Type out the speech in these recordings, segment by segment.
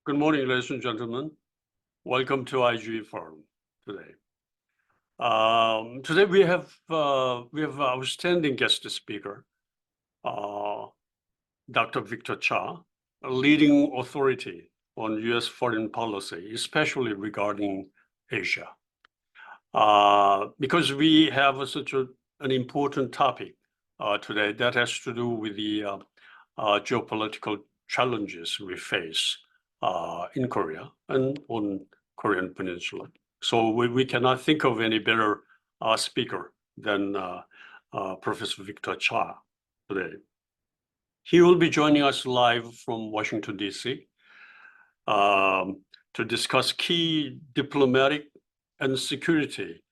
Good morning, ladies and gentlemen. Welcome to IGE Forum today. Today we have outstanding guest speaker, Dr. Victor Cha, a leading authority on U.S. foreign policy, especially regarding Asia. Because we have such an important topic today that has to do with the geopolitical challenges we face in Korea and on Korean Peninsula. So we cannot think of any better speaker than Professor Victor Cha today. He will be joining us live from Washington, D.C. To discuss key diplomatic and security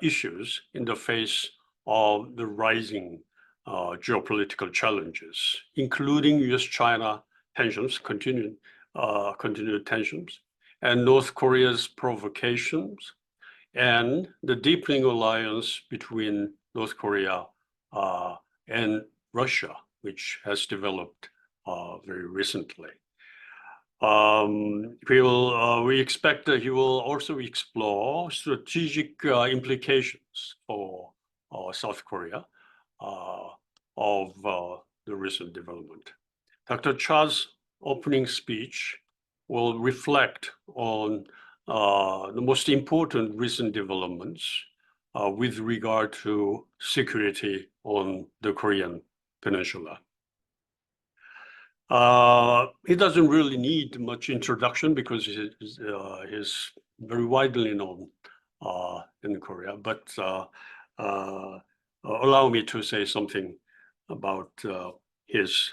issues in the face of the rising geopolitical challenges, including U.S.-China tensions, continued tensions, and North Korea's provocations, and the deepening alliance between North Korea and Russia, which has developed very recently. We expect that he will also explore strategic implications for South Korea of the recent development. Dr. Cha's opening speech will reflect on the most important recent developments with regard to security on the Korean Peninsula. He doesn't really need much introduction because he's very widely known in Korea, but allow me to say something about his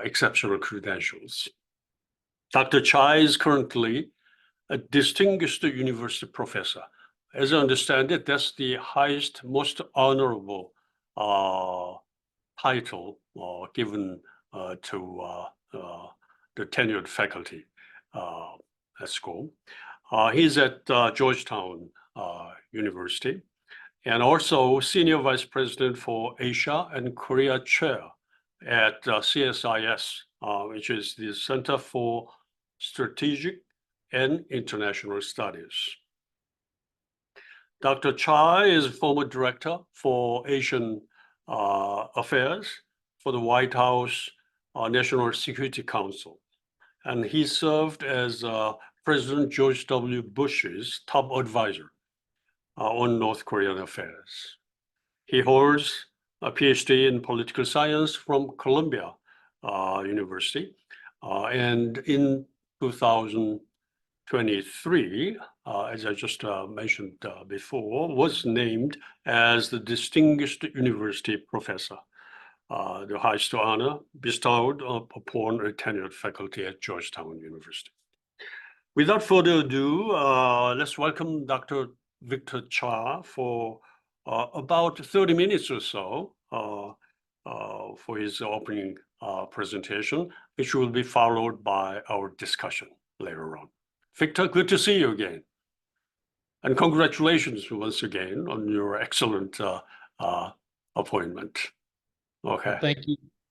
exceptional credentials. Dr. Cha is currently a distinguished university professor. As I understand it, that's the highest, most honorable title given to the tenured faculty at school. He's at Georgetown University, and also Senior Vice President for Asia and Korea Chair at CSIS, which is the Center for Strategic and International Studies. Dr. Cha is former Director for Asian Affairs for the White House National Security Council, and he served as President George W. Bush's top advisor on North Korean affairs. He holds a PhD in political science from Columbia University, and in 2023, as I just mentioned before, was named as the Distinguished University Professor, the highest honor bestowed upon a tenured faculty at Georgetown University. Without further ado, let's welcome Dr. Victor Cha for about 30 minutes or so for his opening presentation, which will be followed by our discussion later on. Victor, good to see you again. And congratulations once again on your excellent appointment. Okay.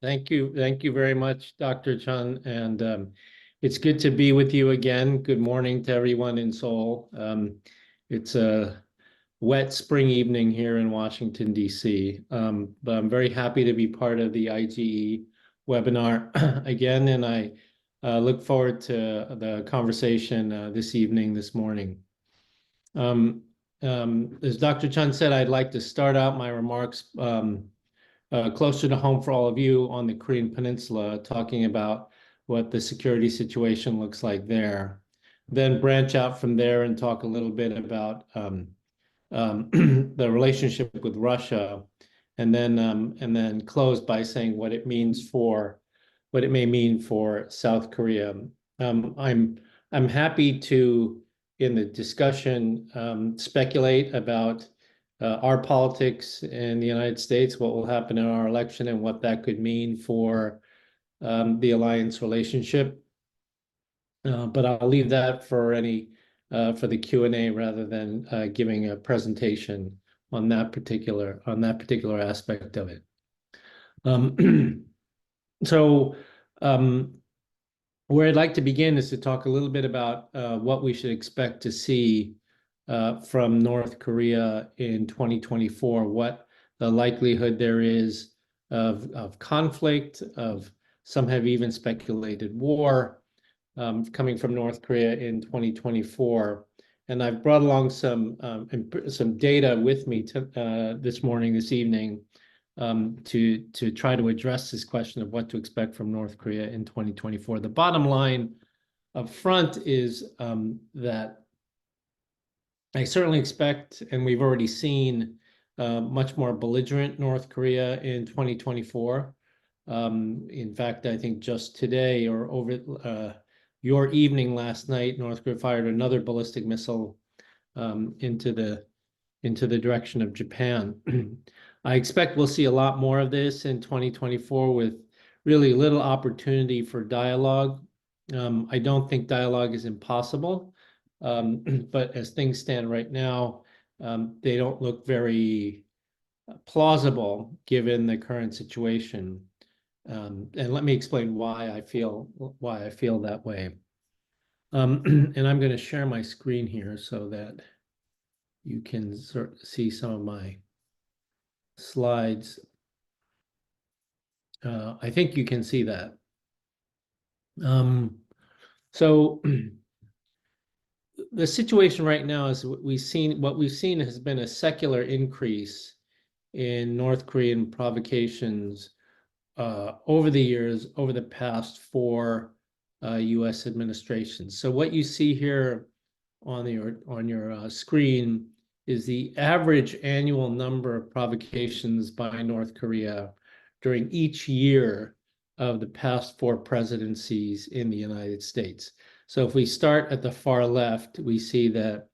Thank you very much, Dr. Chun, and it's good to be with you again. Good morning to everyone in Seoul. It's a wet spring evening here in Washington, D.C., but I'm very happy to be part of the IGE webinar again, and I look forward to the conversation this morning. As Dr. Chun said, I'd like to start out my remarks closer to home for all of you on the Korean Peninsula, talking about what the security situation looks like there. Then branch out from there and talk a little bit about the relationship with Russia, and then close by saying what it may mean for South Korea. I'm happy to, in the discussion, speculate about our politics in the United States, what will happen in our election, and what that could mean for the alliance relationship. But I'll leave that for the Q&A rather than giving a presentation on that particular aspect of it. Where I'd like to begin is to talk a little bit about what we should expect to see from North Korea in 2024, what the likelihood there is of conflict, of some have even speculated war coming from North Korea in 2024. And I've brought along some data with me this evening, to try to address this question of what to expect from North Korea in 2024. The bottom line up front is that I certainly expect, and we've already seen, much more belligerent North Korea in 2024. In fact, I think just today or over your evening last night, North Korea fired another ballistic missile into the direction of Japan. I expect we'll see a lot more of this in 2024 with really little opportunity for dialogue. I don't think dialogue is impossible, but as things stand right now, they don't look very plausible given the current situation. And let me explain why I feel that way. And I'm going to share my screen here so that you can see some of my slides. I think you can see that. So the situation right now is what we've seen has been a secular increase in North Korean provocations over the years, over the past 4 U.S. administrations. So what you see here on your screen is the average annual number of provocations by North Korea during each year of the past 4 presidencies in the United States. So if we start at the far left, we see that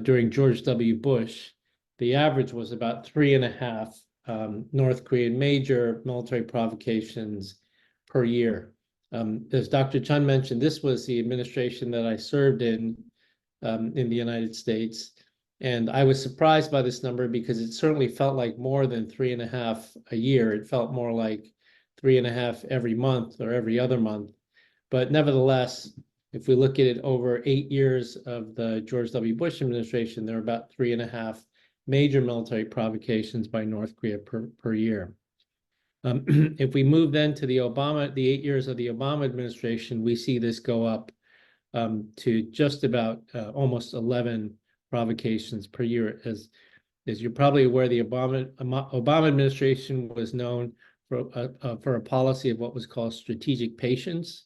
during George W. Bush, the average was about 3.5 North Korean major military provocations per year. As Dr. Chun mentioned, this was the administration that I served in the United States. And I was surprised by this number because it certainly felt like more than 3.5 a year. It felt more like 3.5 every month or every other month. But nevertheless, if we look at it over 8 years of the George W. Bush administration, there were about 3.5 major military provocations by North Korea per year. If we move then to the 8 years of the Obama administration, we see this go up to just about almost 11 provocations per year. As you're probably aware, the Obama administration was known for a policy of what was called strategic patience,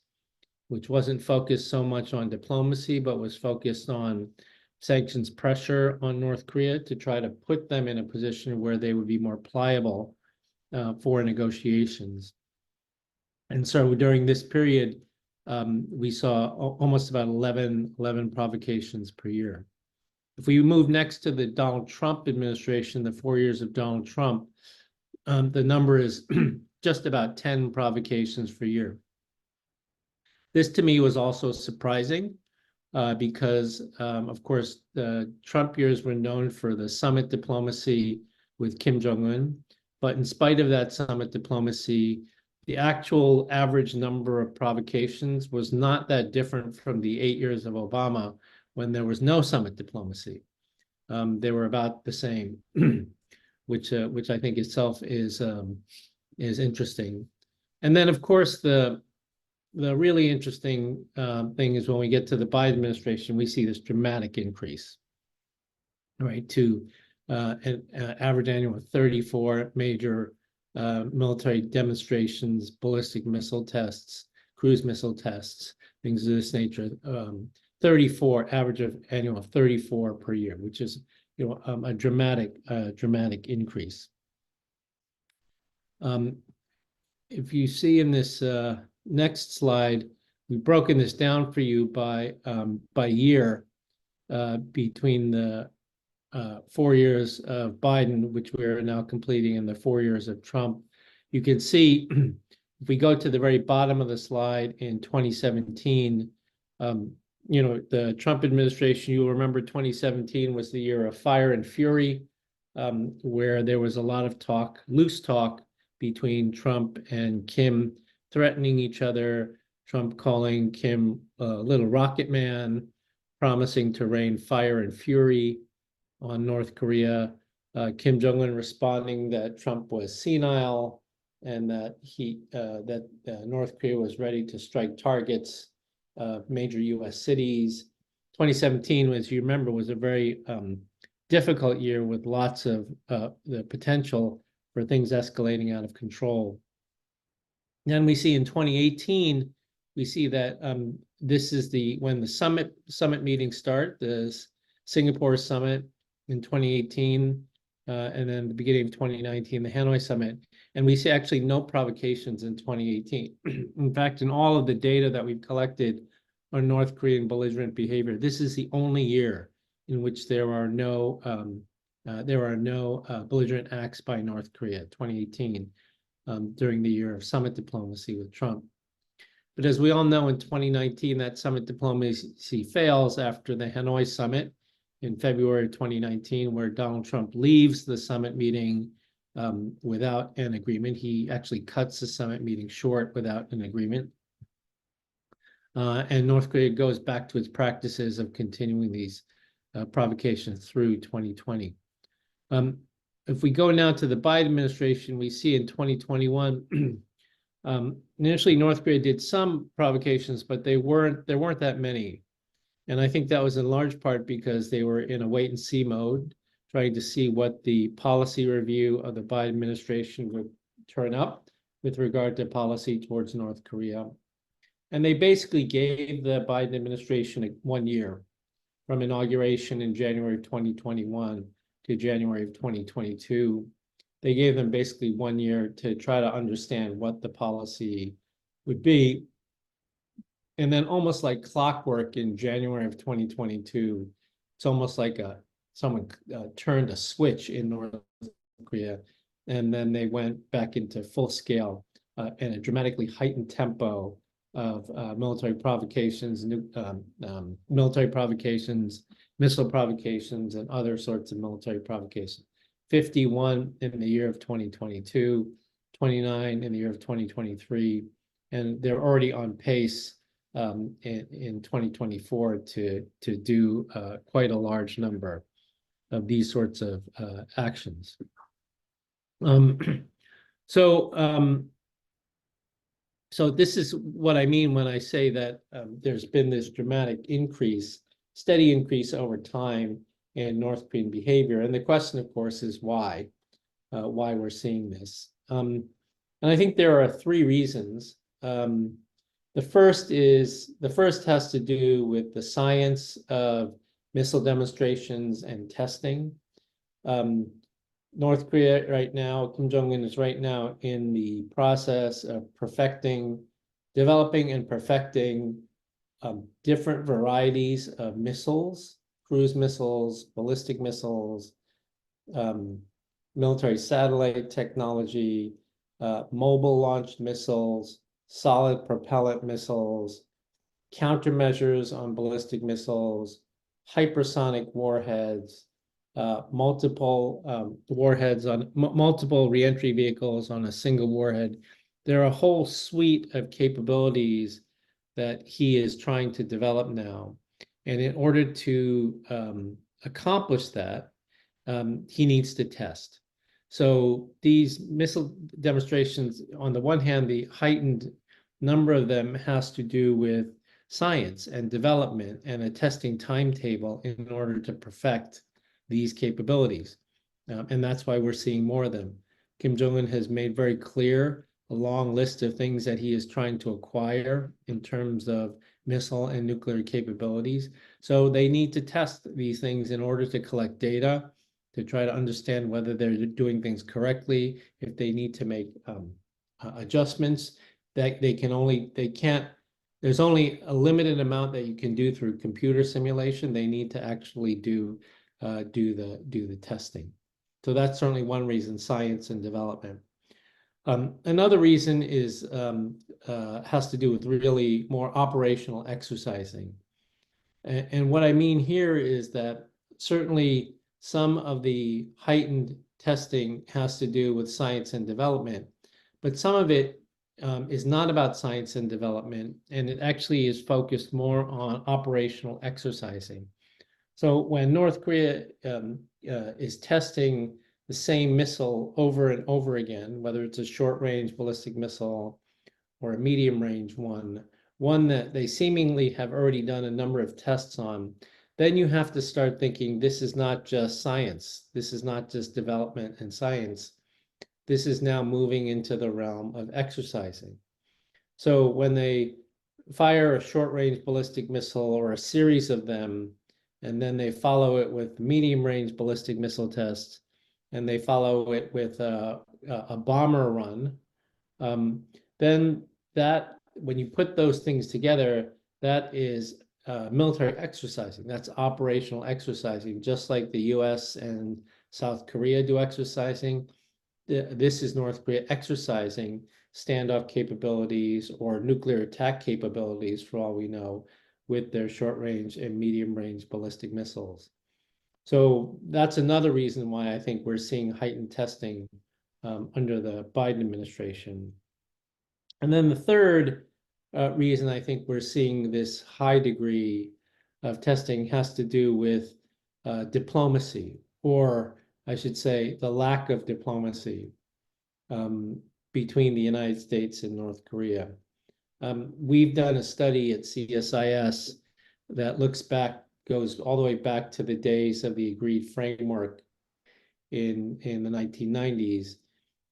which wasn't focused so much on diplomacy, but was focused on sanctions pressure on North Korea to try to put them in a position where they would be more pliable for negotiations. And so during this period, we saw almost about 11 provocations per year. If we move next to the Donald Trump administration, the 4 years of Donald Trump, the number is just about 10 provocations per year. This to me was also surprising because, of course, the Trump years were known for the summit diplomacy with Kim Jong-un. But in spite of that summit diplomacy, the actual average number of provocations was not that different from the 8 years of Obama when there was no summit diplomacy. They were about the same, which I think itself is interesting. And then, of course, the really interesting thing is when we get to the Biden administration, we see this dramatic increase, right, to an average annual of 34 major military demonstrations, ballistic missile tests, cruise missile tests, things of this nature. 34 average of annual of 34 per year, which is a dramatic increase. If you see in this next slide, we've broken this down for you by year between the 4 years of Biden, which we're now completing, and the 4 years of Trump. You can see if we go to the very bottom of the slide in 2017, the Trump administration, you'll remember 2017 was the year of fire and fury, where there was a lot of loose talk between Trump and Kim, threatening each other, Trump calling Kim Little Rocket Man, promising to rain fire and fury on North Korea. Kim Jong-un responding that Trump was senile and that North Korea was ready to strike targets of major U.S. cities. 2017, as you remember, was a very difficult year with lots of the potential for things escalating out of control. Then we see in 2018, we see that this is when the summit meetings start, the Singapore summit in 2018, and then the beginning of 2019, the Hanoi summit. And we see actually no provocations in 2018. In fact, in all of the data that we've collected on North Korean belligerent behavior, this is the only year in which there are no belligerent acts by North Korea, 2018, during the year of summit diplomacy with Trump. But as we all know, in 2019, that summit diplomacy fails after the Hanoi summit in February of 2019, where Donald Trump leaves the summit meeting without an agreement. He actually cuts the summit meeting short without an agreement. And North Korea goes back to its practices of continuing these provocations through 2020. If we go now to the Biden administration, we see in 2021, initially North Korea did some provocations, but there weren't that many. And I think that was in large part because they were in a wait and see mode, trying to see what the policy review of the Biden administration would turn up with regard to policy towards North Korea. And they basically gave the Biden administration 1 year from inauguration in January of 2021 to January of 2022. They gave them basically 1 year to try to understand what the policy would be. And then almost like clockwork in January of 2022, it's almost like someone turned a switch in North Korea, and then they went back into full scale and a dramatically heightened tempo of military provocations, missile provocations, and other sorts of military provocations. 51 in the year of 2022, 29 in the year of 2023, and they're already on pace in 2024 to do quite a large number of these sorts of actions. So this is what I mean when I say that there's been this dramatic increase, steady increase over time in North Korean behavior. And the question, of course, is why we're seeing this. And I think there are 3 reasons. The first has to do with the science of missile demonstrations and testing. North Korea right now, Kim Jong-un is right now in the process of developing and perfecting different varieties of missiles, cruise missiles, ballistic missiles, military satellite technology, mobile launched missiles, solid propellant missiles, countermeasures on ballistic missiles, hypersonic warheads, multiple warheads on multiple reentry vehicles on a single warhead. There are a whole suite of capabilities that he is trying to develop now. And in order to accomplish that, he needs to test. So these missile demonstrations, on the one hand, the heightened number of them has to do with science and development and a testing timetable in order to perfect these capabilities. And that's why we're seeing more of them. Kim Jong-un has made very clear a long list of things that he is trying to acquire in terms of missile and nuclear capabilities. So they need to test these things in order to collect data, to try to understand whether they're doing things correctly, if they need to make adjustments. That there's only a limited amount that you can do through computer simulation. They need to actually do the testing. So that's certainly one reason, science and development. Another reason is has to do with really more operational exercising. And what I mean here is that certainly some of the heightened testing has to do with science and development, but some of it is not about science and development, and it actually is focused more on operational exercising. So when North Korea is testing the same missile over and over again, whether it's a short-range ballistic missile or a medium-range one that they seemingly have already done a number of tests on, then you have to start thinking, this is not just science. This is not just development and science. This is now moving into the realm of exercising. So when they fire a short-range ballistic missile or a series of them, and then they follow it with medium-range ballistic missile tests, and they follow it with a bomber run, then that, when you put those things together, that is military exercising. That's operational exercising, just like the US and South Korea do exercising. This is North Korea exercising standoff capabilities or nuclear attack capabilities, for all we know, with their short-range and medium-range ballistic missiles. So that's another reason why I think we're seeing heightened testing under the Biden administration. And then the third reason I think we're seeing this high degree of testing has to do with diplomacy, or I should say the lack of diplomacy between the United States and North Korea. We've done a study at CSIS that goes all the way back to the days of the agreed framework in the 1990s,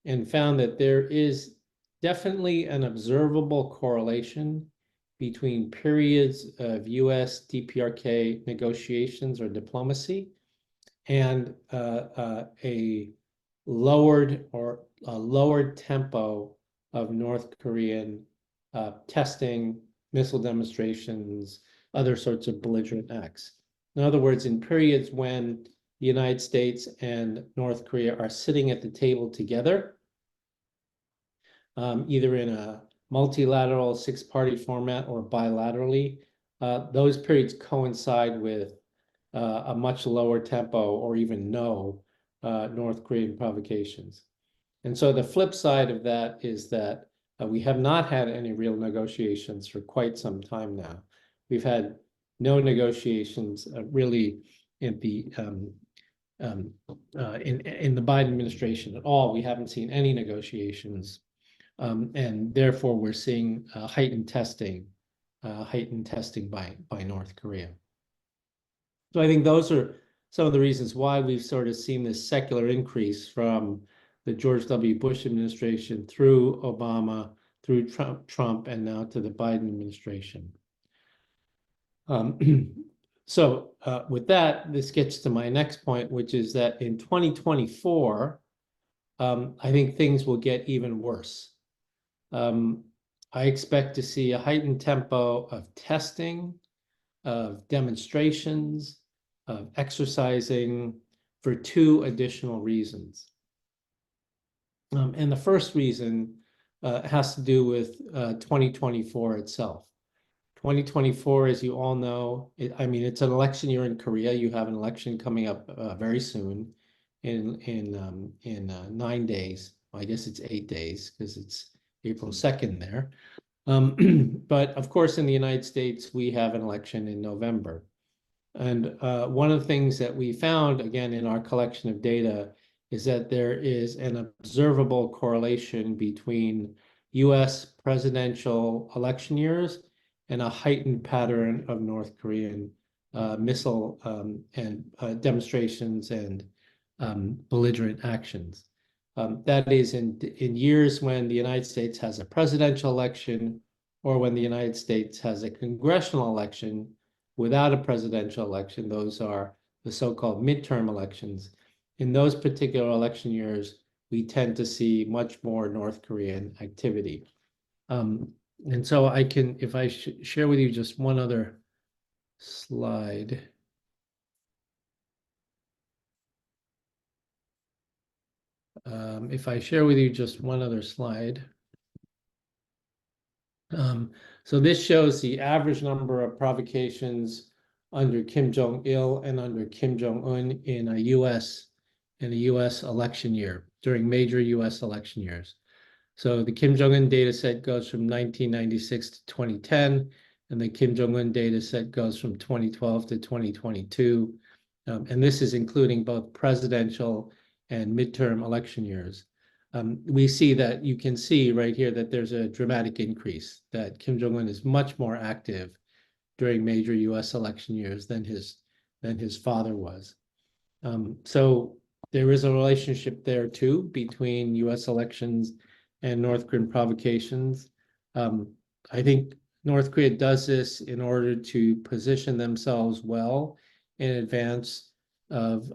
and found that there is definitely an observable correlation between periods of US DPRK negotiations or diplomacy and a lowered tempo of North Korean testing, missile demonstrations, other sorts of belligerent acts. In other words, in periods when the United States and North Korea are sitting at the table together, either in a multilateral six-party format or bilaterally, those periods coincide with a much lower tempo or even no North Korean provocations. And so the flip side of that is that we have not had any real negotiations for quite some time now. We've had no negotiations really in the Biden administration at all. We haven't seen any negotiations, and therefore we're seeing heightened testing by North Korea. So I think those are some of the reasons why we've sort of seen this secular increase from the George W. Bush administration through Obama, through Trump, and now to the Biden administration. So with that, this gets to my next point, which is that in 2024, I think things will get even worse. I expect to see a heightened tempo of testing, of demonstrations, of exercising for two additional reasons. And the first reason has to do with 2024 itself. 2024, as you all know, it's an election year in Korea. You have an election coming up very soon in 9 days. Well, I guess it's 8 days because it's April 2nd there. But of course, in the United States, we have an election in November. And one of the things that we found, again, in our collection of data is that there is an observable correlation between US presidential election years and a heightened pattern of North Korean missile and demonstrations and belligerent actions. That is in years when the United States has a presidential election or when the United States has a congressional election without a presidential election. Those are the so-called midterm elections. In those particular election years, we tend to see much more North Korean activity. And so I can, if I share with you just one other slide. If I share with you just one other slide. So this shows the average number of provocations under Kim Jong-il and under Kim Jong-un in a US election year, during major US election years. So the Kim Jong-un data set goes from 1996 to 2010, and the Kim Jong-un data set goes from 2012 to 2022. And this is including both presidential and midterm election years. We see that you can see right here that there's a dramatic increase, that Kim Jong-un is much more active during major US election years than his father was. So there is a relationship there too between US elections and North Korean provocations. I think North Korea does this in order to position themselves well in advance of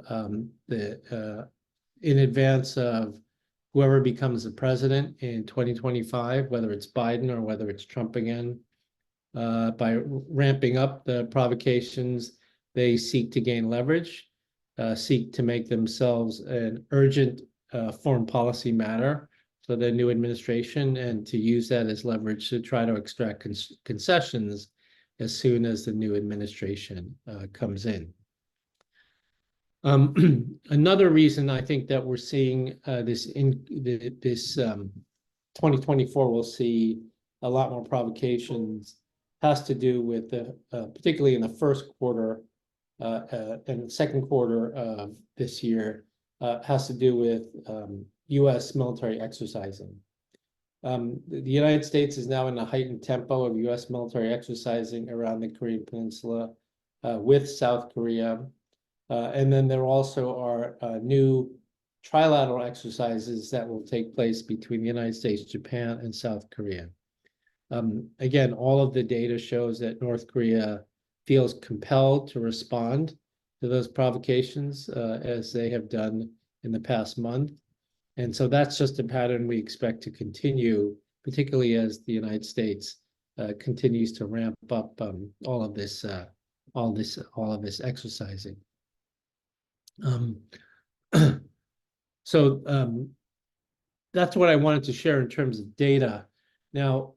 whoever becomes the president in 2025, whether it's Biden or whether it's Trump again. By ramping up the provocations, they seek to gain leverage, seek to make themselves an urgent foreign policy matter for the new administration, and to use that as leverage to try to extract concessions as soon as the new administration comes in. Another reason I think that we're seeing this 2024 will see a lot more provocations has to do with particularly in the first quarter and the second quarter of this year, has to do with US military exercising. The United States is now in a heightened tempo of US military exercising around the Korean Peninsula with South Korea. And then there also are new trilateral exercises that will take place between the United States, Japan, and South Korea. Again, all of the data shows that North Korea feels compelled to respond to those provocations as they have done in the past month. And so that's just a pattern we expect to continue, particularly as the United States continues to ramp up all of this exercising. So that's what I wanted to share in terms of data. Now,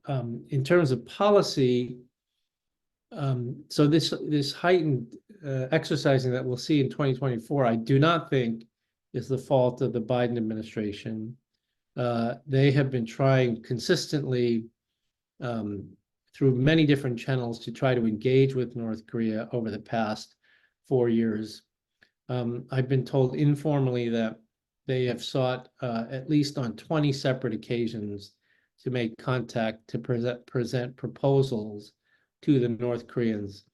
in terms of policy, so this heightened exercising that we'll see in 2024, I do not think is the fault of the Biden administration. They have been trying consistently through many different channels to try to engage with North Korea over the past 4 years. I've been told informally that they have sought at least on 20 separate occasions to make contact to present proposals to the North Koreans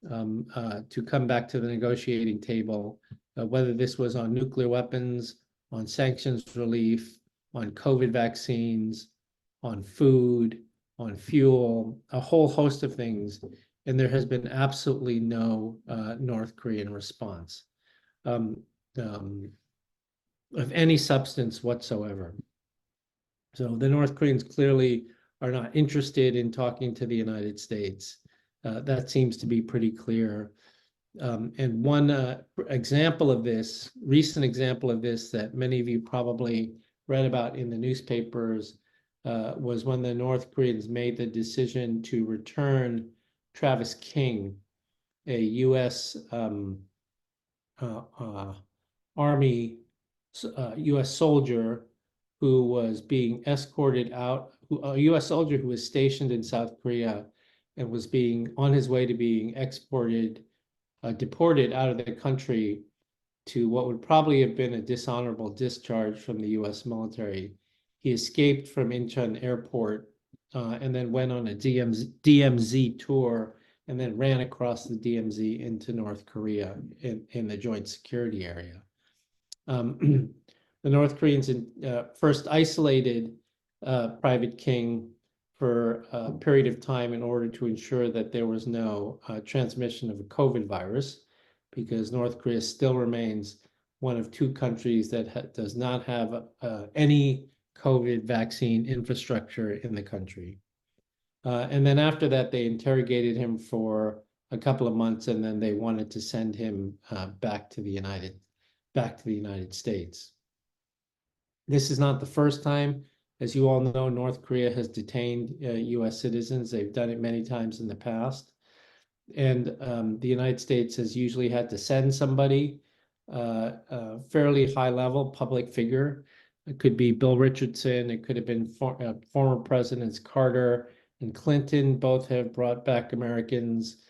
to come back to the negotiating table, whether this was on nuclear weapons, on sanctions relief, on COVID vaccines, on food, on fuel, a whole host of things. And there has been absolutely no North Korean response of any substance whatsoever. So the North Koreans clearly are not interested in talking to the United States. That seems to be pretty clear. And one example of this, recent example of this that many of you probably read about in the newspapers was when the North Koreans made the decision to return Travis King, a U.S. Army, U.S. soldier who was being escorted out, a U.S. soldier who was stationed in South Korea and was being on his way to being deported out of the country to what would probably have been a dishonorable discharge from the U.S. military. He escaped from Incheon Airport and then went on a DMZ tour and then ran across the DMZ into North Korea in the joint security area. The North Koreans first isolated Private King for a period of time in order to ensure that there was no transmission of a COVID virus, because North Korea still remains one of 2 countries that does not have any COVID vaccine infrastructure in the country. And then after that, they interrogated him for a couple of months, and then they wanted to send him back to the United States. This is not the first time. As you all know, North Korea has detained U.S. citizens. They've done it many times in the past. And the United States has usually had to send somebody, a fairly high-level public figure, It could be Bill Richardson. It could have been former presidents Carter and Clinton. Both have brought back Americans.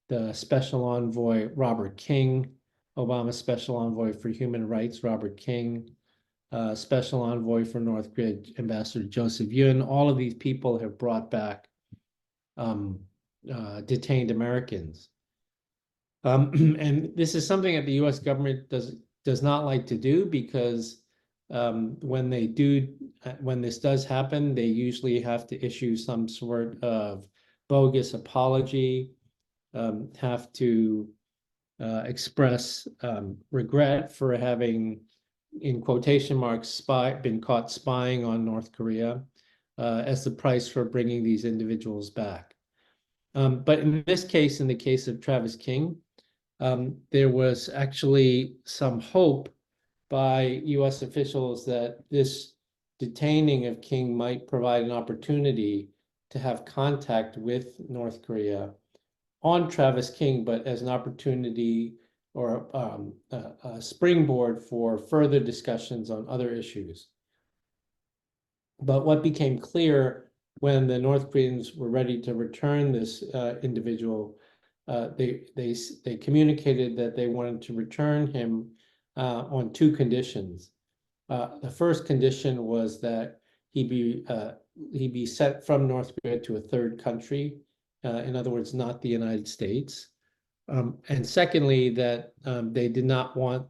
The special envoy, Robert King, Obama's special envoy for human rights, Robert King, special envoy for North Korea, Ambassador Joseph Yun. All of these people have brought back detained Americans. And this is something that the U.S. government does not like to do, because when this does happen, they usually have to issue some sort of bogus apology, have to express regret for having, in quotation marks, been caught spying on North Korea as the price for bringing these individuals back. But in this case, in the case of Travis King, there was actually some hope by U.S. officials that this detaining of King might provide an opportunity to have contact with North Korea on Travis King, but as an opportunity or a springboard for further discussions on other issues. But what became clear when the North Koreans were ready to return this individual, they communicated that they wanted to return him on two conditions. The first condition was that he be sent from North Korea to a third country, in other words, not the United States. And secondly, that they did not want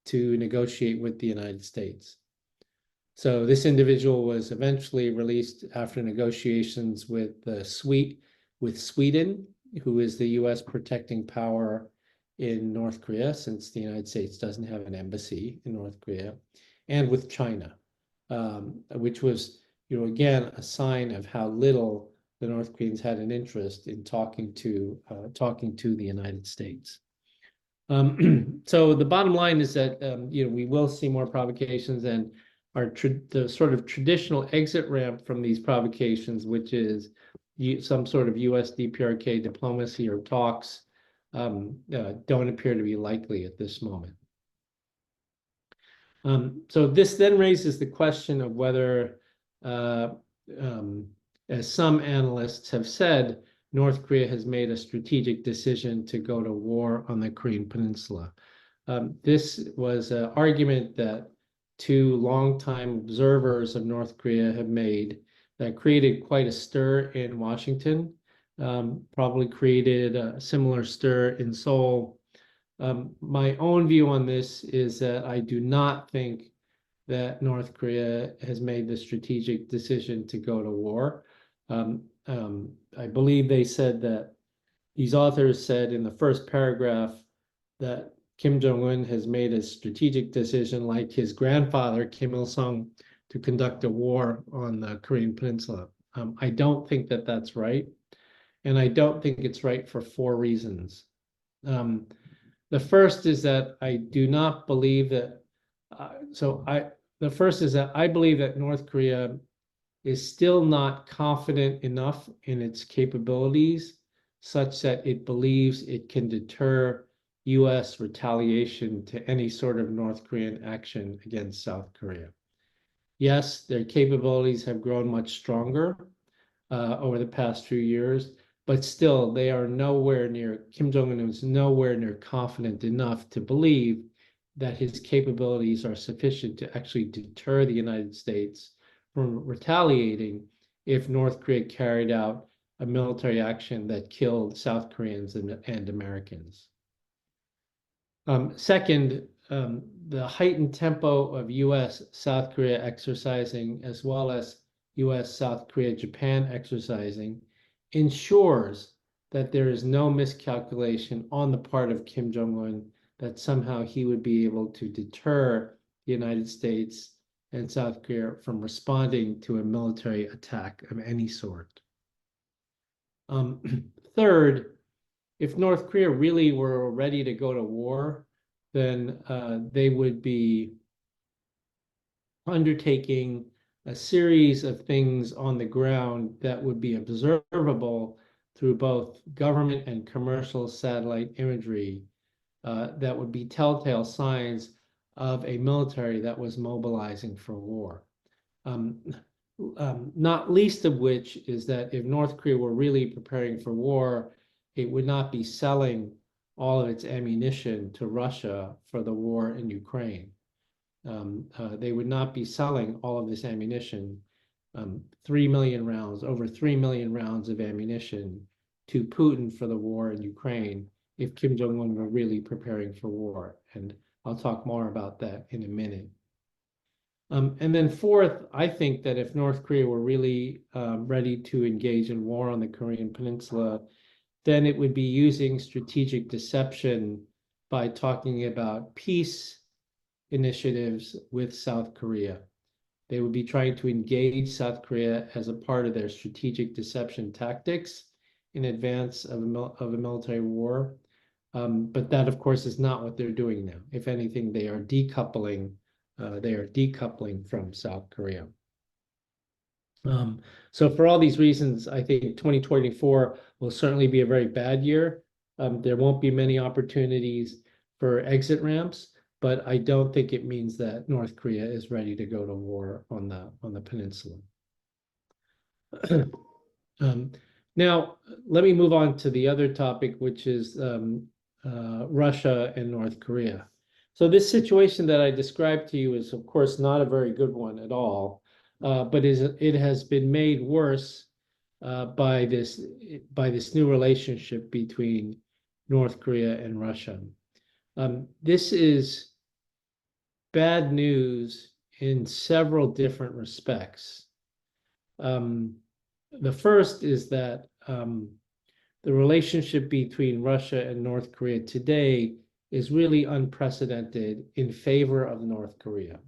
to negotiate with the United States. So this individual was eventually released after negotiations with Sweden, who is the U.S. protecting power in North Korea, since the United States doesn't have an embassy in North Korea, and with China, which was, again, a sign of how little the North Koreans had an interest in talking to the United States. So the bottom line is that we will see more provocations, and the sort of traditional exit ramp from these provocations, which is some sort of U.S. DPRK diplomacy or talks, don't appear to be likely at this moment. So this then raises the question of whether, as some analysts have said, North Korea has made a strategic decision to go to war on the Korean Peninsula. This was an argument that two longtime observers of North Korea have made that created quite a stir in Washington, probably created a similar stir in Seoul. My own view on this is that I do not think that North Korea has made the strategic decision to go to war. I believe they said that these authors said in the first paragraph that Kim Jong-un has made a strategic decision, like his grandfather, Kim Il-sung, to conduct a war on the Korean Peninsula. I don't think that that's right. And I don't think it's right for four reasons. The first is that I do not believe that, the first is that I believe that North Korea is still not confident enough in its capabilities such that it believes it can deter U.S. retaliation to any sort of North Korean action against South Korea. Yes, their capabilities have grown much stronger over the past few years, but still they are nowhere near, Kim Jong-un is nowhere near confident enough to believe that his capabilities are sufficient to actually deter the United States from retaliating if North Korea carried out a military action that killed South Koreans and Americans. Second, the heightened tempo of U.S.-South Korea exercising, as well as U.S.-South Korea-Japan exercising, ensures that there is no miscalculation on the part of Kim Jong-un that somehow he would be able to deter the United States and South Korea from responding to a military attack of any sort. Third, if North Korea really were ready to go to war, then they would be undertaking a series of things on the ground that would be observable through both government and commercial satellite imagery that would be telltale signs of a military that was mobilizing for war. Not least of which is that if North Korea were really preparing for war, it would not be selling all of its ammunition to Russia for the war in Ukraine. They would not be selling all of this ammunition, 3 million rounds, over 3 million rounds of ammunition to Putin for the war in Ukraine if Kim Jong-un were really preparing for war. And I'll talk more about that in a minute. And then fourth, I think that if North Korea were really ready to engage in war on the Korean Peninsula, then it would be using strategic deception by talking about peace initiatives with South Korea. They would be trying to engage South Korea as a part of their strategic deception tactics in advance of a military war. But that, of course, is not what they're doing now. If anything, they are decoupling from South Korea. So for all these reasons, I think 2024 will certainly be a very bad year. There won't be many opportunities for exit ramps, but I don't think it means that North Korea is ready to go to war on the peninsula. Now, let me move on to the other topic, which is Russia and North Korea. So this situation that I described to you is, of course, not a very good one at all, but it has been made worse by this new relationship between North Korea and Russia. This is bad news in several different respects. The first is that the relationship between Russia and North Korea today is really unprecedented in favor of North Korea.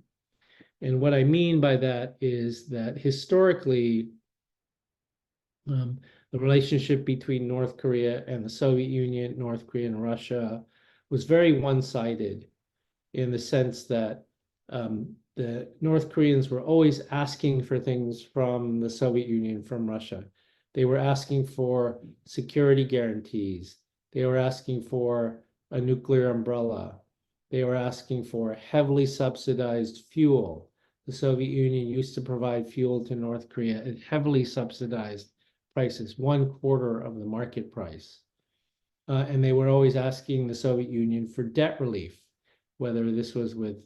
And what I mean by that is that historically, the relationship between North Korea and the Soviet Union, North Korea and Russia was very one-sided in the sense that the North Koreans were always asking for things from the Soviet Union, from Russia. They were asking for security guarantees. They were asking for a nuclear umbrella. They were asking for heavily subsidized fuel. The Soviet Union used to provide fuel to North Korea at heavily subsidized prices, 1/4 of the market price. And they were always asking the Soviet Union for debt relief, whether this was with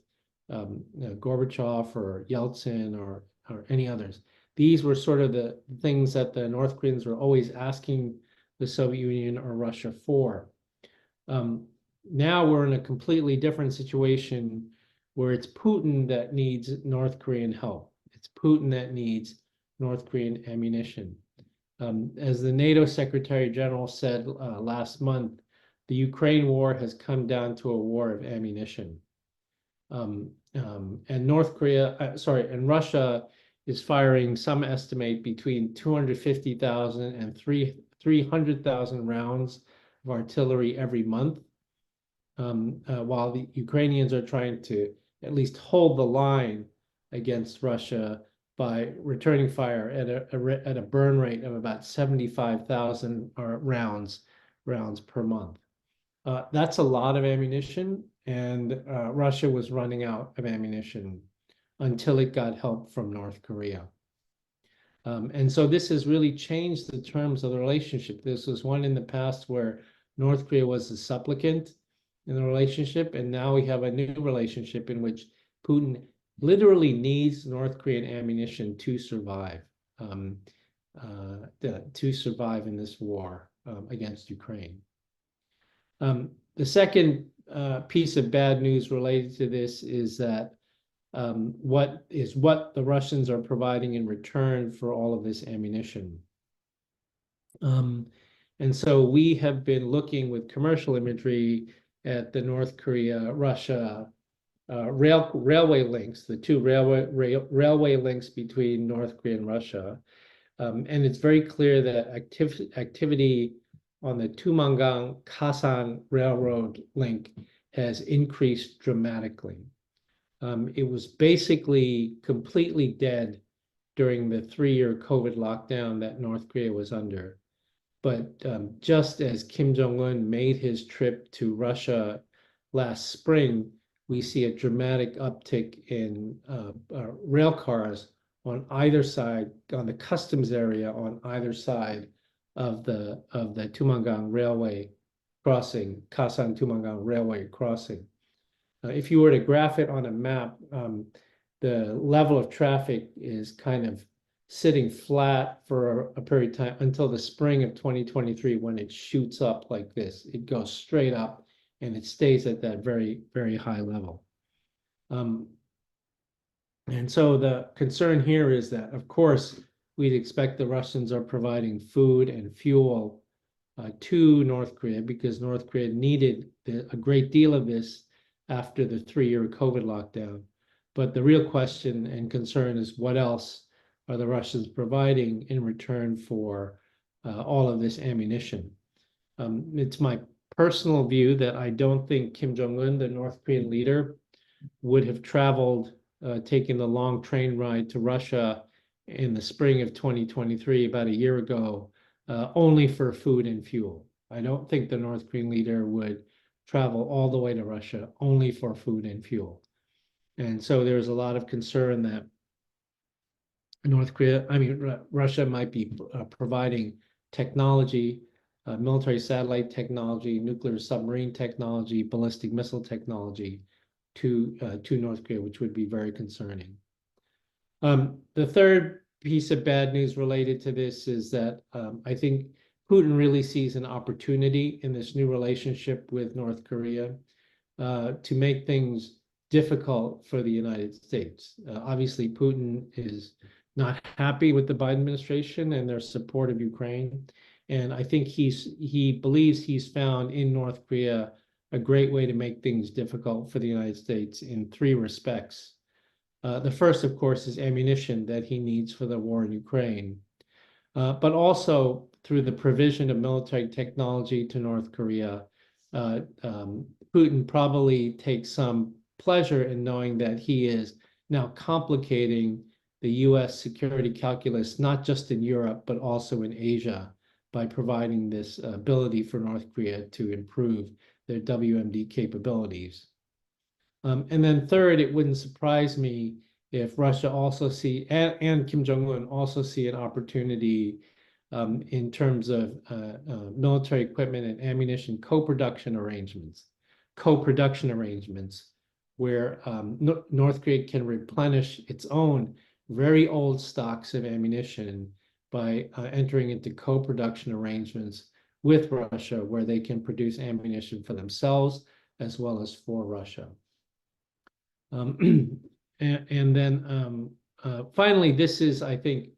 Gorbachev or Yeltsin or any others. These were sort of the things that the North Koreans were always asking the Soviet Union or Russia for. Now we're in a completely different situation where it's Putin that needs North Korean help. It's Putin that needs North Korean ammunition. As the NATO Secretary General said last month, the Ukraine war has come down to a war of ammunition. And Russia is firing, some estimate, between 250,000 and 300,000 rounds of artillery every month, while the Ukrainians are trying to at least hold the line against Russia by returning fire at a burn rate of about 75,000 rounds per month. That's a lot of ammunition, and Russia was running out of ammunition until it got help from North Korea. And so this has really changed the terms of the relationship. This was one in the past where North Korea was a supplicant in the relationship, and now we have a new relationship in which Putin literally needs North Korean ammunition to survive, in this war against Ukraine. The second piece of bad news related to this is that what the Russians are providing in return for all of this ammunition. And so we have been looking with commercial imagery at the North Korea-Russia railway links, the two railway links between North Korea and Russia. And it's very clear that activity on the Tumangang-Kasan railroad link has increased dramatically. It was basically completely dead during the 3-year COVID lockdown that North Korea was under. But just as Kim Jong-un made his trip to Russia last spring, we see a dramatic uptick in rail cars on either side, on the customs area on either side of the Tumanggang Railway crossing, Kasan-Tumanggang Railway crossing. If you were to graph it on a map, the level of traffic is kind of sitting flat for a period of time until the spring of 2023, when it shoots up like this. It goes straight up and it stays at that very, very high level. And so the concern here is that, of course, we'd expect the Russians are providing food and fuel to North Korea, because North Korea needed a great deal of this after the 3-year COVID lockdown. But the real question and concern is, what else are the Russians providing in return for all of this ammunition? It's my personal view that I don't think Kim Jong-un, the North Korean leader, would have traveled, taken the long train ride to Russia in the spring of 2023, about a year ago, only for food and fuel. I don't think the North Korean leader would travel all the way to Russia only for food and fuel. And so there's a lot of concern that Russia might be providing technology, military satellite technology, nuclear submarine technology, ballistic missile technology to North Korea, which would be very concerning. The third piece of bad news related to this is that I think Putin really sees an opportunity in this new relationship with North Korea to make things difficult for the United States. Obviously, Putin is not happy with the Biden administration and their support of Ukraine. And I think he believes he's found in North Korea a great way to make things difficult for the United States in 3 respects. The first, of course, is ammunition that he needs for the war in Ukraine, but also through the provision of military technology to North Korea. Putin probably takes some pleasure in knowing that he is now complicating the US security calculus, not just in Europe, but also in Asia, by providing this ability for North Korea to improve their WMD capabilities. And then third, it wouldn't surprise me if Russia also and Kim Jong-un also see an opportunity in terms of military equipment and ammunition co-production arrangements, where North Korea can replenish its own very old stocks of ammunition by entering into co-production arrangements with Russia, where they can produce ammunition for themselves as well as for Russia. And then finally, this is, I think,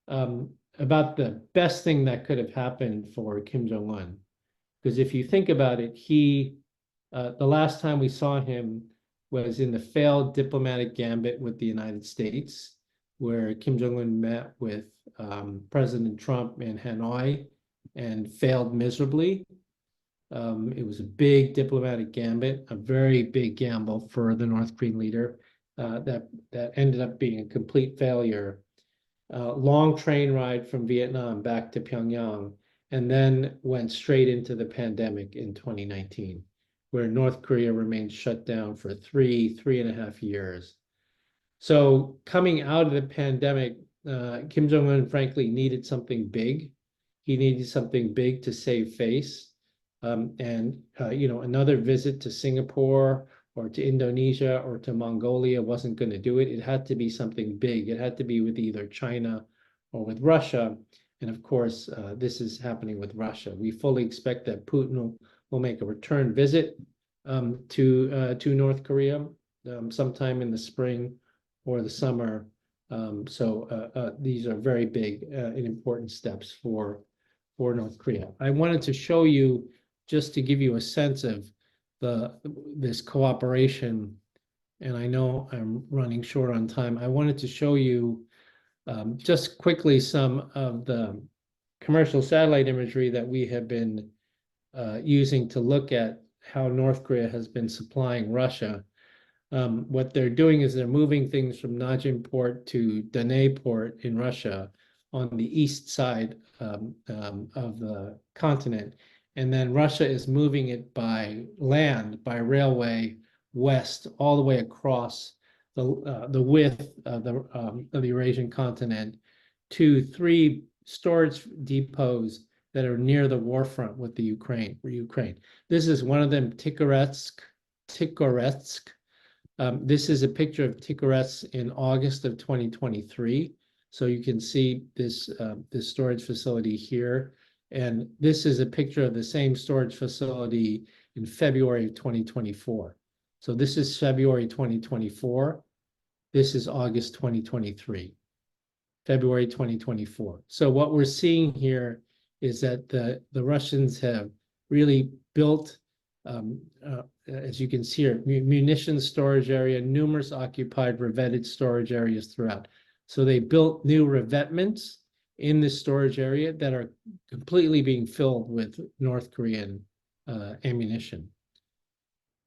about the best thing that could have happened for Kim Jong-un. Because if you think about it, the last time we saw him was in the failed diplomatic gambit with the United States, where Kim Jong-un met with President Trump in Hanoi and failed miserably. It was a big diplomatic gambit, a very big gamble for the North Korean leader that ended up being a complete failure. Long train ride from Vietnam back to Pyongyang, and then went straight into the pandemic in 2019, where North Korea remained shut down for 3.5 years. So coming out of the pandemic, Kim Jong-un frankly needed something big. He needed something big to save face. Another visit to Singapore or to Indonesia or to Mongolia wasn't going to do it. It had to be something big. It had to be with either China or with Russia. And of course, this is happening with Russia. We fully expect that Putin will make a return visit to North Korea sometime in the spring or the summer. These are very big and important steps for North Korea. I wanted to show you, just to give you a sense of this cooperation, and I know I'm running short on time. I wanted to show you just quickly some of the commercial satellite imagery that we have been using to look at how North Korea has been supplying Russia. What they're doing is they're moving things from Najin Port to Danay Port in Russia on the east side of the continent. And then Russia is moving it by land, by railway, west all the way across the width of the Eurasian continent to 3 storage depots that are near the warfront with the Ukraine. This is one of them, Tikhoretsk. This is a picture of Tikhoretsk in August of 2023. So you can see this storage facility here. And this is a picture of the same storage facility in February of 2024. So this is February 2024. This is August 2023. February 2024. So what we're seeing here is that the Russians have really built, as you can see here, munitions storage area, numerous occupied revetted storage areas throughout. So they built new revetments in this storage area that are completely being filled with North Korean ammunition.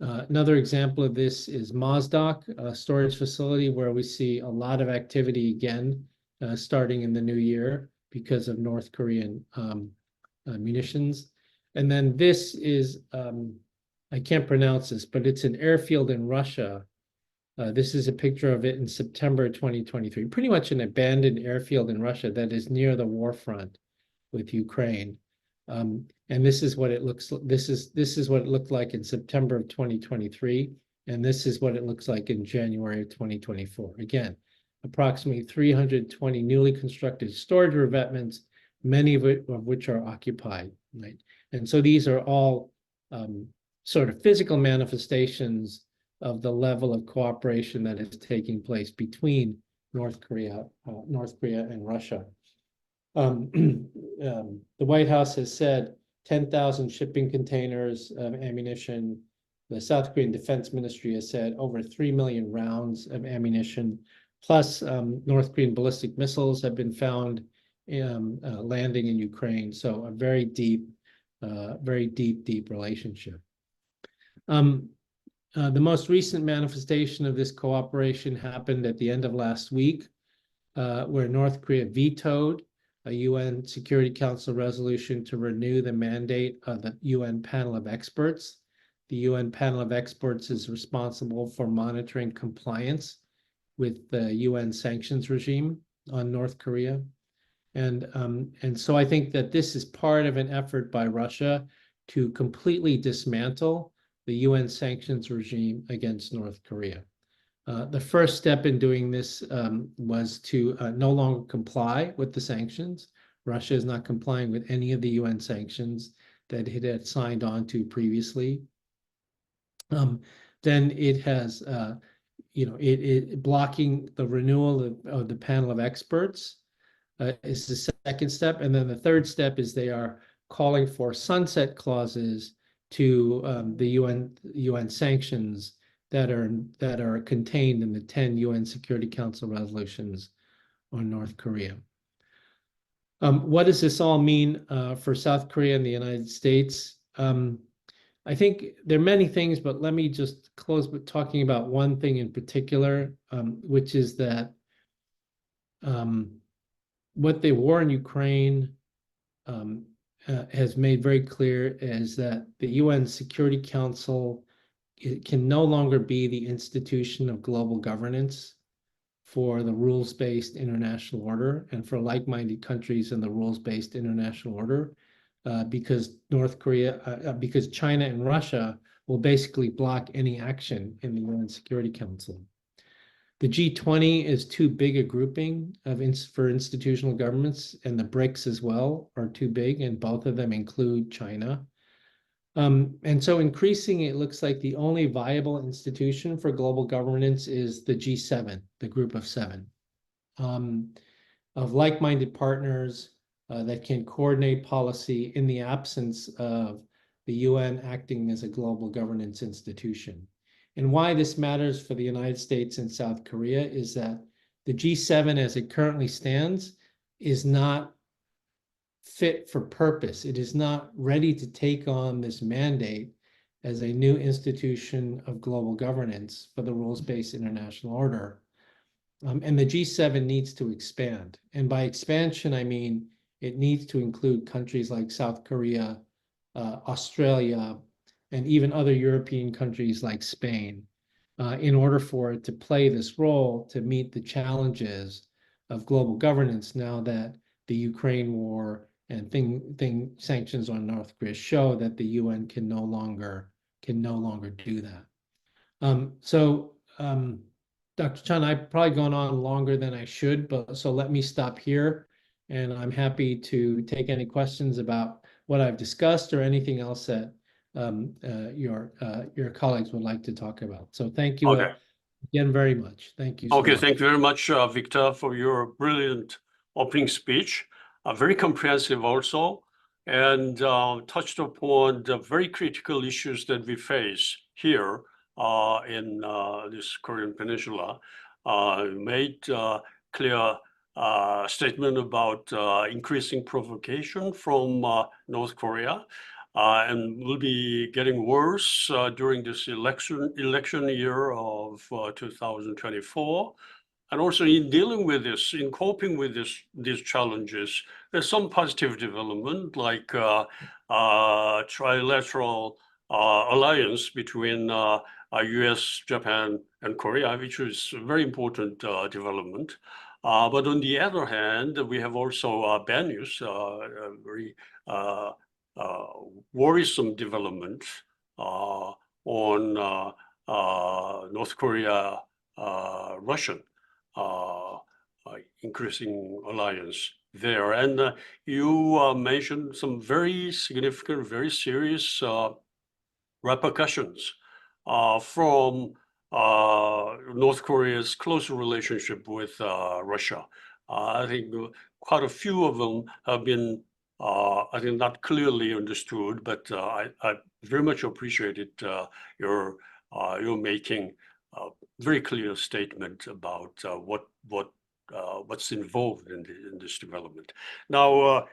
Another example of this is Mozdok, a storage facility where we see a lot of activity again, starting in the new year because of North Korean munitions. And then this is, I can't pronounce this, but it's an airfield in Russia. This is a picture of it in September 2023, pretty much an abandoned airfield in Russia that is near the war front with Ukraine. And this is what it looks like. This is what it looked like in September of 2023, and this is what it looks like in January of 2024. Again, approximately 320 newly constructed storage revetments, many of which are occupied, right? And so these are all sort of physical manifestations of the level of cooperation that is taking place between North Korea and Russia. The White House has said 10,000 shipping containers of ammunition. The South Korean Defense Ministry has said over 3 million rounds of ammunition, plus North Korean ballistic missiles have been found landing in Ukraine. So a very deep relationship. The most recent manifestation of this cooperation happened at the end of last week, where North Korea vetoed a UN Security Council resolution to renew the mandate of the UN panel of experts. The UN panel of experts is responsible for monitoring compliance with the UN sanctions regime on North Korea. And so I think that this is part of an effort by Russia to completely dismantle the UN sanctions regime against North Korea. The first step in doing this was to no longer comply with the sanctions. Russia is not complying with any of the UN sanctions that it had signed on to previously. Then it has, it blocking the renewal of the panel of experts is the second step. And then the third step is they are calling for sunset clauses to the UN sanctions that are contained in the 10 UN Security Council resolutions on North Korea. What does this all mean for South Korea and the United States? I think there are many things, but let me just close with talking about one thing in particular, which is that what the war in Ukraine has made very clear is that the UN Security Council can no longer be the institution of global governance for the rules-based international order and for like-minded countries in the rules-based international order, because because China and Russia will basically block any action in the UN Security Council. The G20 is too big a grouping for institutional governments, and the BRICS as well are too big, and both of them include China. And so increasingly, it looks like the only viable institution for global governance is the G7, the group of 7, of like-minded partners that can coordinate policy in the absence of the UN acting as a global governance institution. And why this matters for the United States and South Korea is that the G7 as it currently stands is not fit for purpose. It is not ready to take on this mandate as a new institution of global governance for the rules-based international order. And the G7 needs to expand. And by expansion, I mean it needs to include countries like South Korea, Australia, and even other European countries like Spain. in order for it to play this role to meet the challenges of global governance now that the Ukraine war and sanctions on North Korea show that the UN can no longer do that. Dr. Chan, I've probably gone on longer than I should, so let me stop here, and I'm happy to take any questions about what I've discussed or anything else that your colleagues would like to talk about. So thank you again very much. Thank you so much. Thank you very much, Victor, for your brilliant opening speech. Very comprehensive also, and touched upon the very critical issues that we face here in this Korean Peninsula. Made clear statement about increasing provocation from North Korea, and will be getting worse during this election year of 2024. And also in dealing with this, in coping with these challenges, there's some positive development, like trilateral alliance between US, Japan, and Korea, which is a very important development. But on the other hand, we have also bad news, very worrisome development on North Korea, Russian increasing alliance there. And you mentioned some very significant, very serious repercussions from North Korea's closer relationship with Russia. I think quite a few of them have been, I think, not clearly understood, but I very much appreciated your making a very clear statement about what's involved in this development. Now,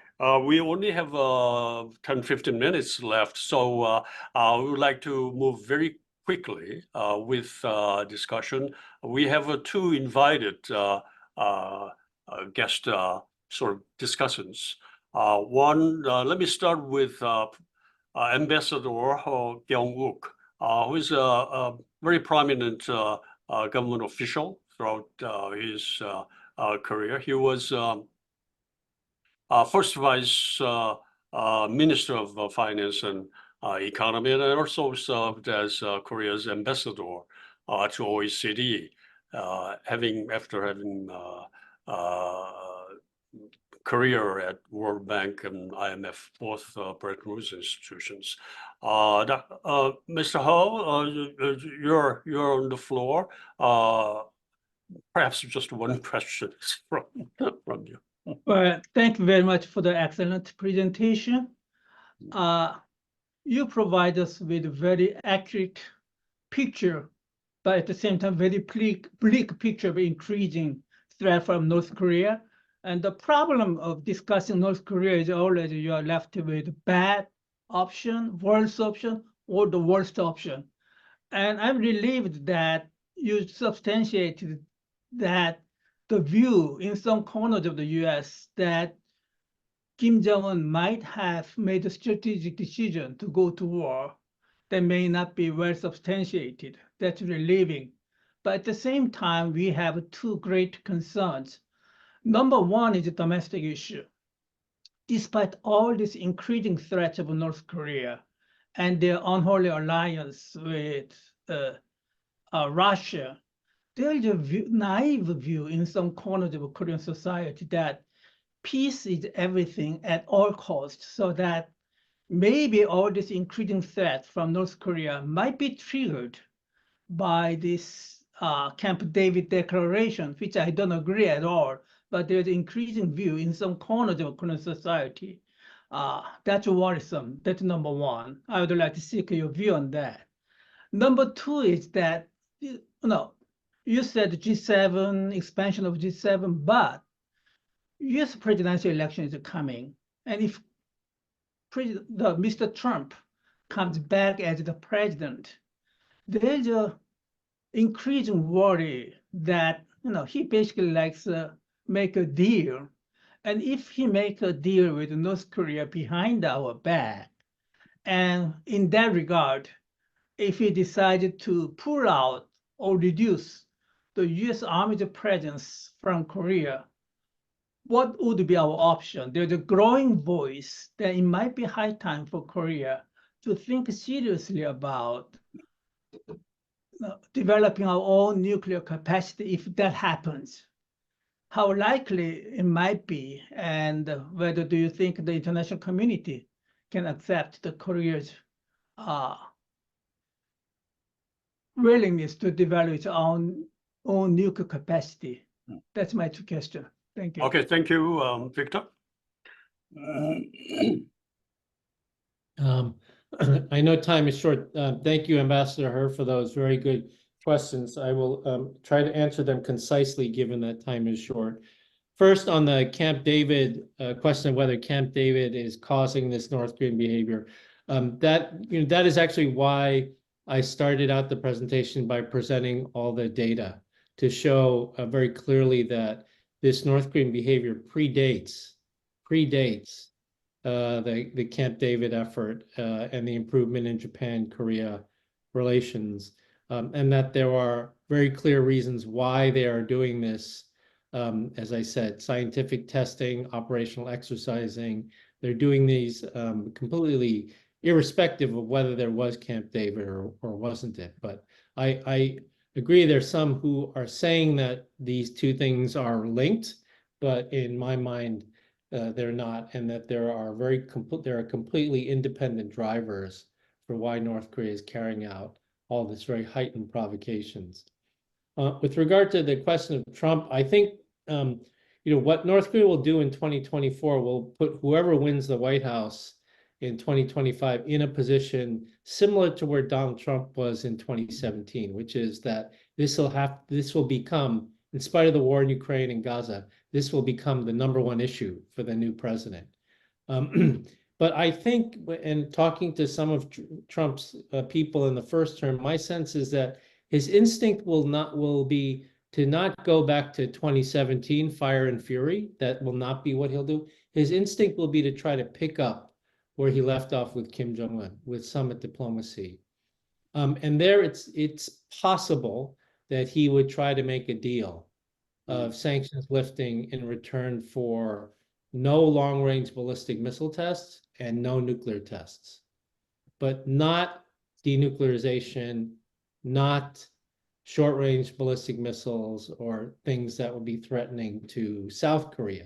we only have 10-15 minutes left, so we would like to move very quickly with discussion. We have two invited guest sort of discussants. One, let me start with Ambassador Kyung-wook, who is a very prominent government official throughout his career. He was first Vice Minister of Finance and Economy, and also served as Korea's ambassador to OECD, after having career at World Bank and IMF, both Bretton Woods institutions. Mr. Ho, you're on the floor. Perhaps just one question from you. Well, thank you very much for the excellent presentation. You provide us with a very accurate picture, but at the same time, very bleak picture of increasing threat from North Korea. And the problem of discussing North Korea is always you are left with bad option, worst option, or the worst option. And I'm relieved that you substantiated that the view in some corners of the US that Kim Jong-un might have made a strategic decision to go to war that may not be well substantiated. That's relieving. But at the same time, we have two great concerns. Number one is a domestic issue. Despite all this increasing threats of North Korea and their unholy alliance with Russia, there is a naive view in some corners of Korean society that peace is everything at all costs, so that maybe all this increasing threat from North Korea might be triggered by this Camp David declaration, which I don't agree at all, but there's increasing view in some corners of Korean society. That's worrisome. That's number one. I would like to seek your view on that. Number two is that, you said G7, expansion of G7, but US presidential election is coming. And if Mr. Trump comes back as the president, there's a increasing worry that he basically likes to make a deal. And if he make a deal with North Korea behind our back, and in that regard, if he decided to pull out or reduce the U.S. Army's presence from Korea, what would be our option? There's a growing voice that it might be high time for Korea to think seriously about developing our own nuclear capacity if that happens. How likely it might be, and whether do you think the international community can accept the Korea's willingness to develop its own nuclear capacity? That's my two questions. Thank you. Okay, thank you, Victor. I know time is short. Thank you, Ambassador Her, for those very good questions. I will try to answer them concisely, given that time is short. First, on the Camp David question of whether Camp David is causing this North Korean behavior, that is actually why I started out the presentation by presenting all the data to show very clearly that this North Korean behavior predates the Camp David effort and the improvement in Japan-Korea relations, and that there are very clear reasons why they are doing this. As I said, scientific testing, operational exercising, they're doing these completely irrespective of whether there was Camp David or wasn't it. But I agree there's some who are saying that these two things are linked, but in my mind, they're not, and that there are completely independent drivers for why North Korea is carrying out all this very heightened provocations. With regard to the question of Trump, I think what North Korea will do in 2024 will put whoever wins the White House in 2025 in a position similar to where Donald Trump was in 2017, which is that this will become, in spite of the war in Ukraine and Gaza, this will become the #1 issue for the new president. But I think, in talking to some of Trump's people in the first term, my sense is that his instinct will be to not go back to 2017 fire and fury. That will not be what he'll do. His instinct will be to try to pick up where he left off with Kim Jong-un, with summit diplomacy. And there it's possible that he would try to make a deal of sanctions lifting in return for no long-range ballistic missile tests and no nuclear tests, but not denuclearization, not short-range ballistic missiles or things that would be threatening to South Korea.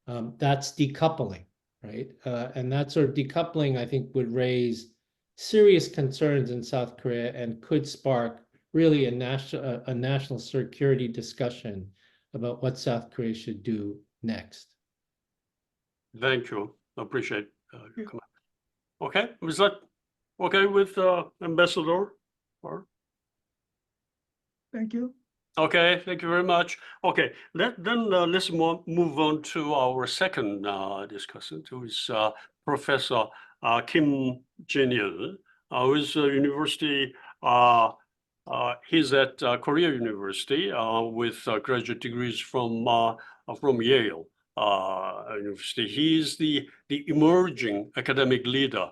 That's decoupling, right? And that sort of decoupling, I think, would raise serious concerns in South Korea and could spark really a national security discussion about what South Korea should do next. Thank you. I appreciate your comment. Okay, was that okay with Ambassador? Or? Thank you. Okay, thank you very much. Okay, then let's move on to our second discussant, who is Professor Kim Jin-il, who is university. He's at Korea University with graduate degrees from Yale University. He is the emerging academic leader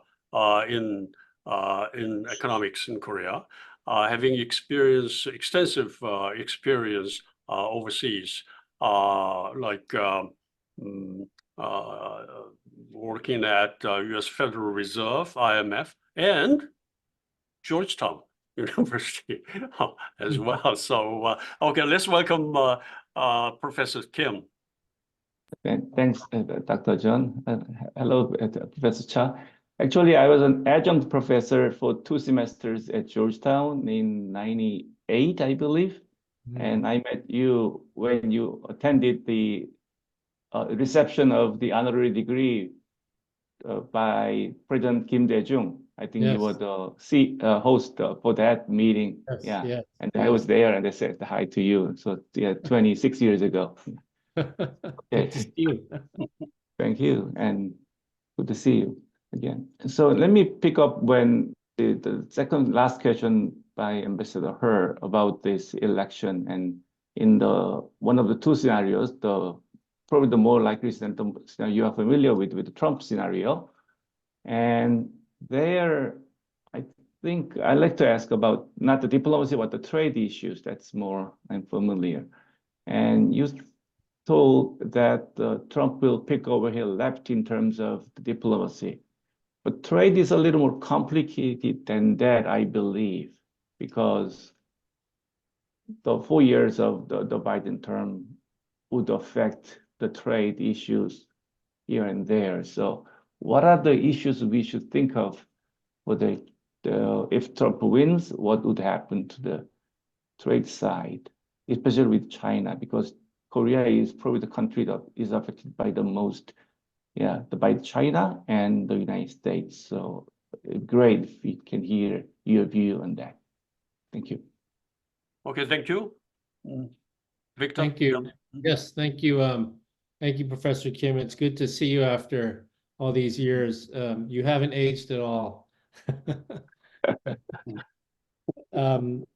in economics in Korea, having extensive experience overseas, like working at U.S. Federal Reserve, IMF, and Georgetown University as well. So, okay, let's welcome Professor Kim. Thanks, Dr. John. Hello, Professor Cha. Actually, I was an adjunct professor for 2 semesters at Georgetown in '98, I believe. And I met you when you attended the reception of the honorary degree by President Kim Dae-jung. I think you were the host for that meeting. Yes. And I was there and I said hi to you. So 26 years ago. Good to see you. Thank you, and good to see you again. So let me pick up when the second last question by Ambassador Her about this election, and in one of the 2 scenarios, probably the more likely scenario you are familiar with the Trump scenario, and there I think I'd like to ask about not the diplomacy, but the trade issues. That's more I'm familiar. And you told that Trump will pick over his left in terms of the diplomacy. But trade is a little more complicated than that, I believe, because the 4 years of the Biden term would affect the trade issues here and there. So what are the issues we should think of for if Trump wins, what would happen to the trade side, especially with China, because Korea is probably the country that is affected by the most, by China and the United States. So great if we can hear your view on that. Thank you. Okay, thank you. Victor? Thank you. Yes, thank you. Thank you, Professor Kim. It's good to see you after all these years. You haven't aged at all.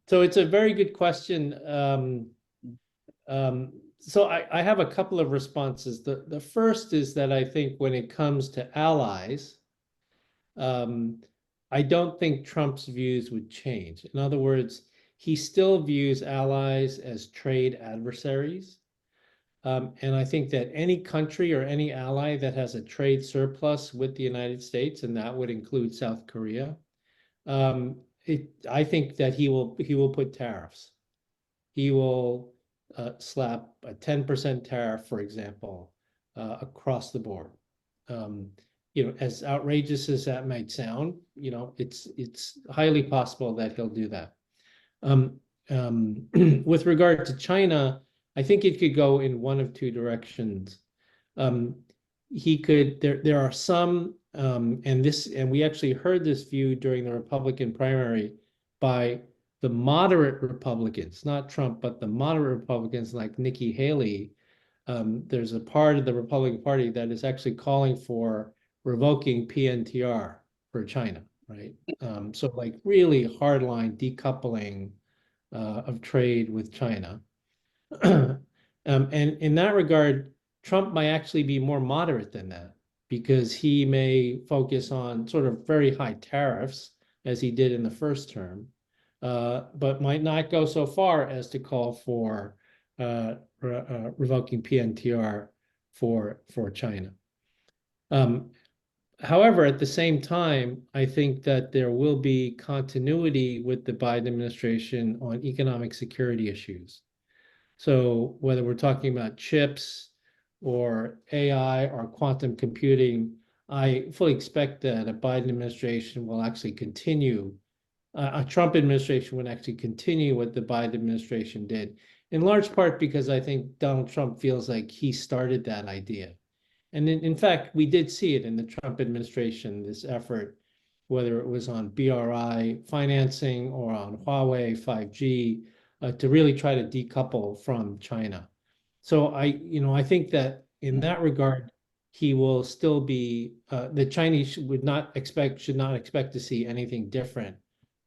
So it's a very good question. So I have a couple of responses. The first is that I think when it comes to allies, I don't think Trump's views would change. In other words, he still views allies as trade adversaries. And I think that any country or any ally that has a trade surplus with the United States, and that would include South Korea, I think that he will put tariffs. He will slap a 10% tariff, for example, across the board. As outrageous as that might sound, it's highly possible that he'll do that. With regard to China, I think it could go in one of two directions. He could. There are some, and we actually heard this view during the Republican primary by the moderate Republicans, not Trump, but the moderate Republicans like Nikki Haley. There's a part of the Republican Party that is actually calling for revoking PNTR for China, right? So like really hardline decoupling of trade with China. And in that regard, Trump might actually be more moderate than that, because he may focus on sort of very high tariffs, as he did in the first term, but might not go so far as to call for revoking PNTR for China. However, at the same time, I think that there will be continuity with the Biden administration on economic security issues. So whether we're talking about chips or AI or quantum computing, I fully expect that a Biden administration will actually continue, a Trump administration would actually continue what the Biden administration did, in large part because I think Donald Trump feels like he started that idea. And in fact, we did see it in the Trump administration, this effort, whether it was on BRI financing or on Huawei 5G, to really try to decouple from China. So I think that in that regard, he will still be, the Chinese should not expect to see anything different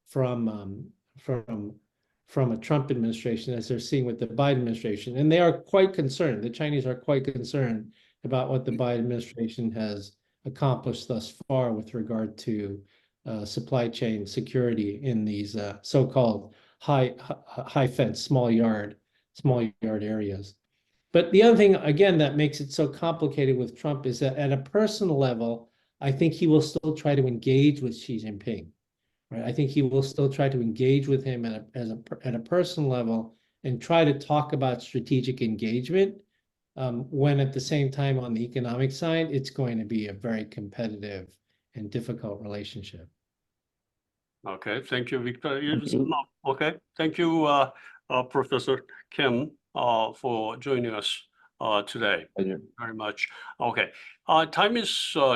from a Trump administration as they're seeing with the Biden administration. And they are quite concerned. The Chinese are quite concerned about what the Biden administration has accomplished thus far with regard to supply chain security in these so-called high fence, small yard areas. But the other thing, again, that makes it so complicated with Trump is that at a personal level, I think he will still try to engage with Xi Jinping, right? I think he will still try to engage with him at a personal level and try to talk about strategic engagement, when at the same time on the economic side, it's going to be a very competitive and difficult relationship. Okay, thank you, Victor. Okay, thank you, Professor Kim, for joining us today. Thank you very much. Okay, time is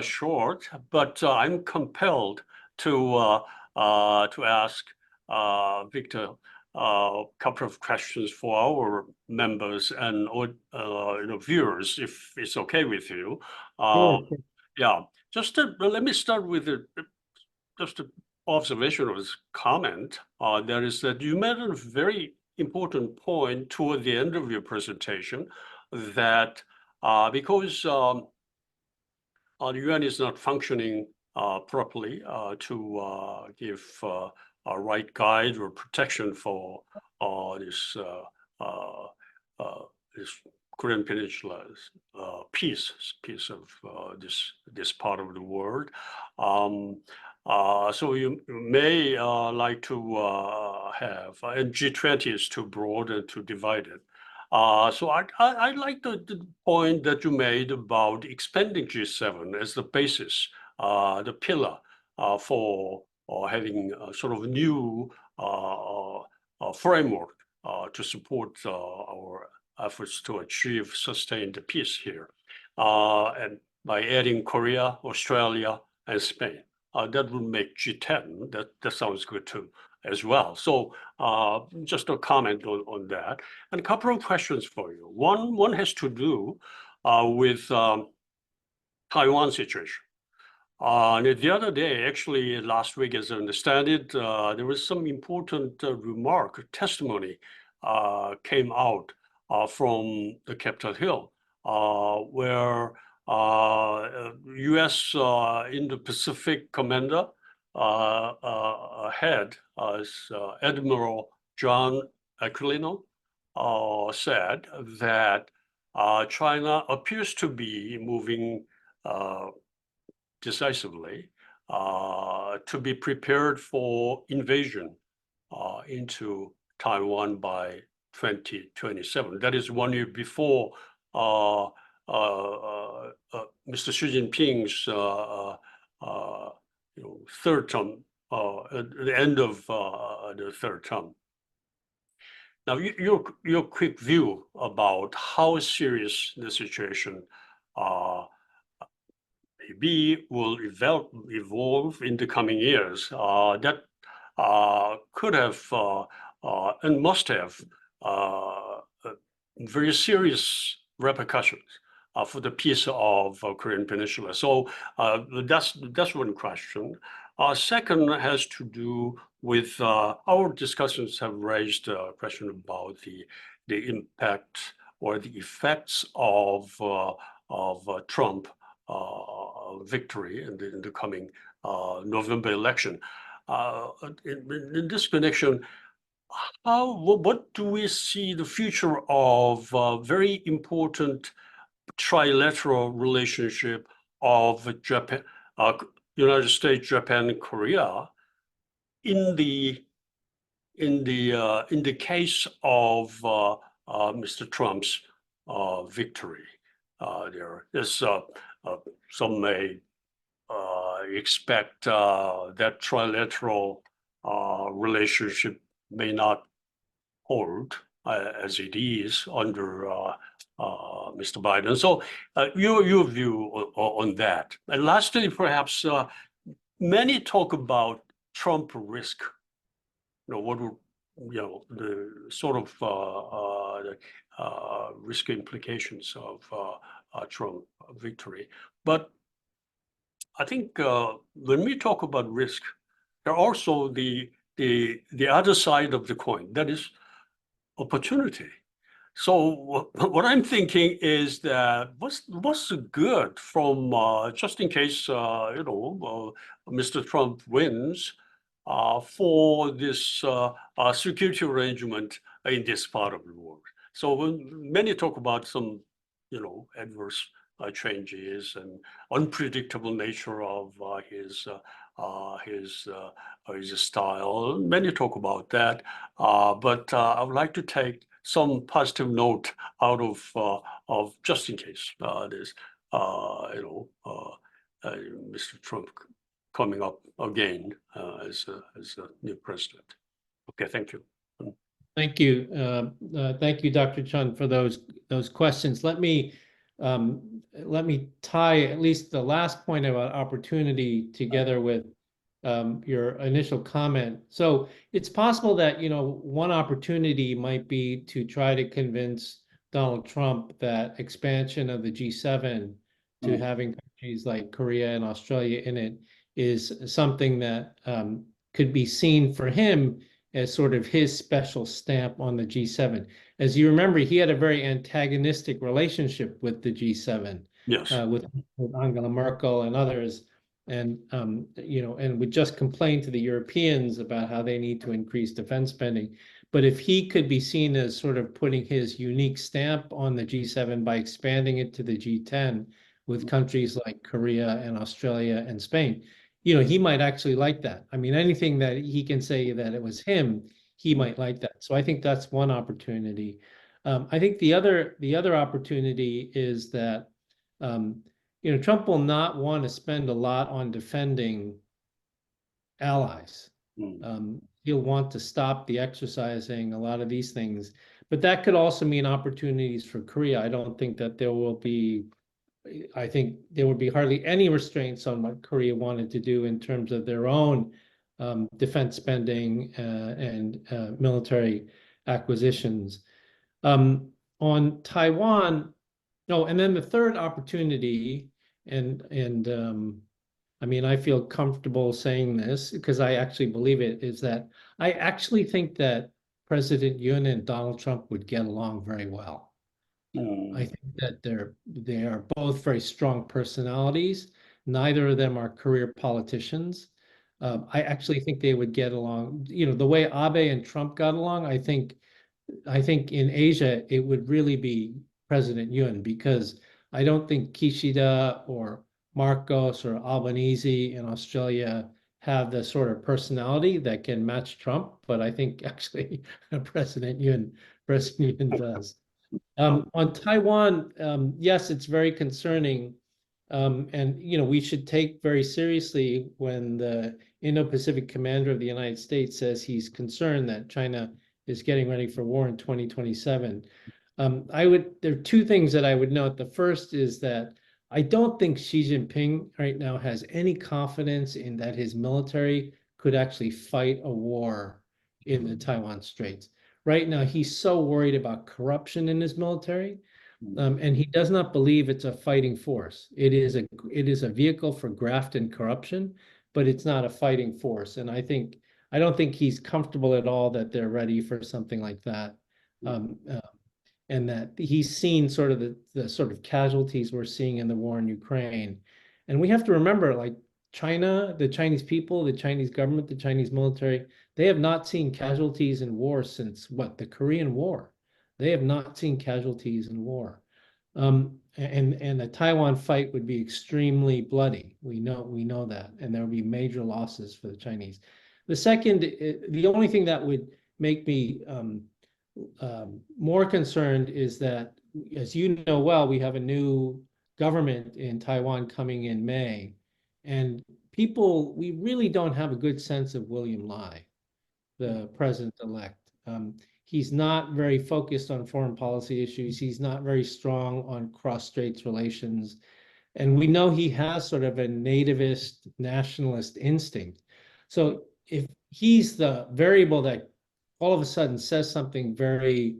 short, but I'm compelled to ask Victor a couple of questions for our members and viewers, if it's okay with you. Sure. Yeah, let me start with just an observation or comment. That is that you made a very important point toward the end of your presentation, that because the UN is not functioning properly to give a right guide or protection for this Korean Peninsula's piece of this part of the world. So you may like to have, and G20 is too broad and too divided. So I like the point that you made about expanding G7 as the basis, the pillar for having a sort of new framework to support our efforts to achieve sustained peace here. And by adding Korea, Australia, and Spain, that would make G10. That sounds good too, as well. So just a comment on that. And a couple of questions for you. One has to do with Taiwan situation. The other day, actually last week, as I understand it, there was some important testimony came out from the Capitol Hill, where U.S. Indo-Pacific commander head, Admiral John Aquilino, said that China appears to be moving decisively to be prepared for invasion into Taiwan by 2027. That is 1 year before Mr. Xi Jinping's third term, at the end of the third term. Now, your quick view about how serious the situation maybe will evolve in the coming years, that could have and must have very serious repercussions for the peace of Korean Peninsula. So that's one question. Second has to do with our discussions have raised a question about the impact or the effects of Trump victory in the coming November election. In this connection, what do we see the future of very important trilateral relationship of Japan, United States, Japan, and Korea in the case of Mr. Trump's victory? There's some may expect that trilateral relationship may not hold as it is under Mr. Biden. So your view on that. And lastly, perhaps many talk about Trump risk. What would the sort of risk implications of Trump victory? But I think when we talk about risk, there are also the other side of the coin, that is opportunity. So what I'm thinking is that what's good from just in case Mr. Trump wins for this security arrangement in this part of the world. So when many talk about some adverse changes and unpredictable nature of his style. Many talk about that, but I would like to take some positive note out of just in case there's Mr. Trump coming up again as a new president. Okay, thank you. Thank you. Thank you, Dr. Chun, for those questions. Let me tie at least the last point about opportunity together with your initial comment. So it's possible that one opportunity might be to try to convince Donald Trump that expansion of the G7 to having countries like Korea and Australia in it is something that could be seen for him as sort of his special stamp on the G7. As you remember, he had a very antagonistic relationship with the G7, yes, with Angela Merkel and others. and and would just complain to the Europeans about how they need to increase defense spending. But if he could be seen as sort of putting his unique stamp on the G7 by expanding it to the G10 with countries like Korea and Australia and Spain, he might actually like that. I mean, anything that he can say that it was him, he might like that. So I think that's one opportunity. I think the other opportunity is that Trump will not want to spend a lot on defending allies. He'll want to stop the exercising, a lot of these things, but that could also mean opportunities for Korea. I don't think that there will be, I think there would be hardly any restraints on what Korea wanted to do in terms of their own defense spending and military acquisitions. On Taiwan, and then the third opportunity, I mean, I feel comfortable saying this because I actually believe it, is that I actually think that President Yoon and Donald Trump would get along very well. I think that they are both very strong personalities. Neither of them are career politicians. I actually think they would get along. The way Abe and Trump got along, I think in Asia it would really be President Yoon, because I don't think Kishida or Marcos or Albanese in Australia have the sort of personality that can match Trump, but I think actually President Yoon does. On Taiwan, yes, it's very concerning, and we should take very seriously when the Indo-Pacific commander of the United States says he's concerned that China is getting ready for war in 2027. There are two things that I would note. The first is that I don't think Xi Jinping right now has any confidence in that his military could actually fight a war in the Taiwan Straits. Right now, he's so worried about corruption in his military, and he does not believe it's a fighting force. It is a vehicle for graft and corruption, but it's not a fighting force. And I don't think he's comfortable at all that they're ready for something like that. And that he's seen sort of the sort of casualties we're seeing in the war in Ukraine. And we have to remember, like China, the Chinese people, the Chinese government, the Chinese military, they have not seen casualties in war since the Korean War. They have not seen casualties in war. And a Taiwan fight would be extremely bloody. We know that, and there would be major losses for the Chinese. The only thing that would make me more concerned is that, as you know well, we have a new government in Taiwan coming in May, and we really don't have a good sense of William Lai, the president-elect. He's not very focused on foreign policy issues. He's not very strong on cross-straits relations. And we know he has sort of a nativist nationalist instinct. So if he's the variable that all of a sudden says something very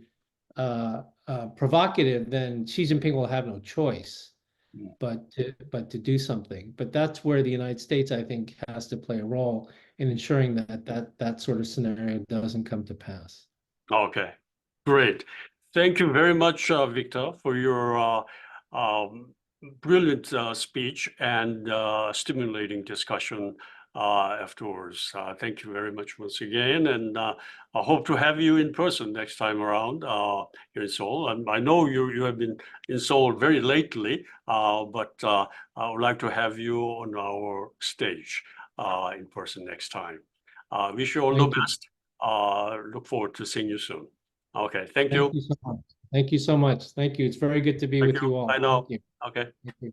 provocative, then Xi Jinping will have no choice but to do something. But that's where the United States, I think, has to play a role in ensuring that sort of scenario doesn't come to pass. Okay, great. Thank you very much, Victor, for your brilliant speech and stimulating discussion afterwards. Thank you very much once again, and I hope to have you in person next time around here in Seoul. And I know you have been in Seoul very lately, but I would like to have you on our stage in person next time. Wish you all the best. Look forward to seeing you soon. Okay, thank you. Thank you so much. Thank you so much. Thank you. It's very good to be with you all. I know. Thank you. Okay. Thank you.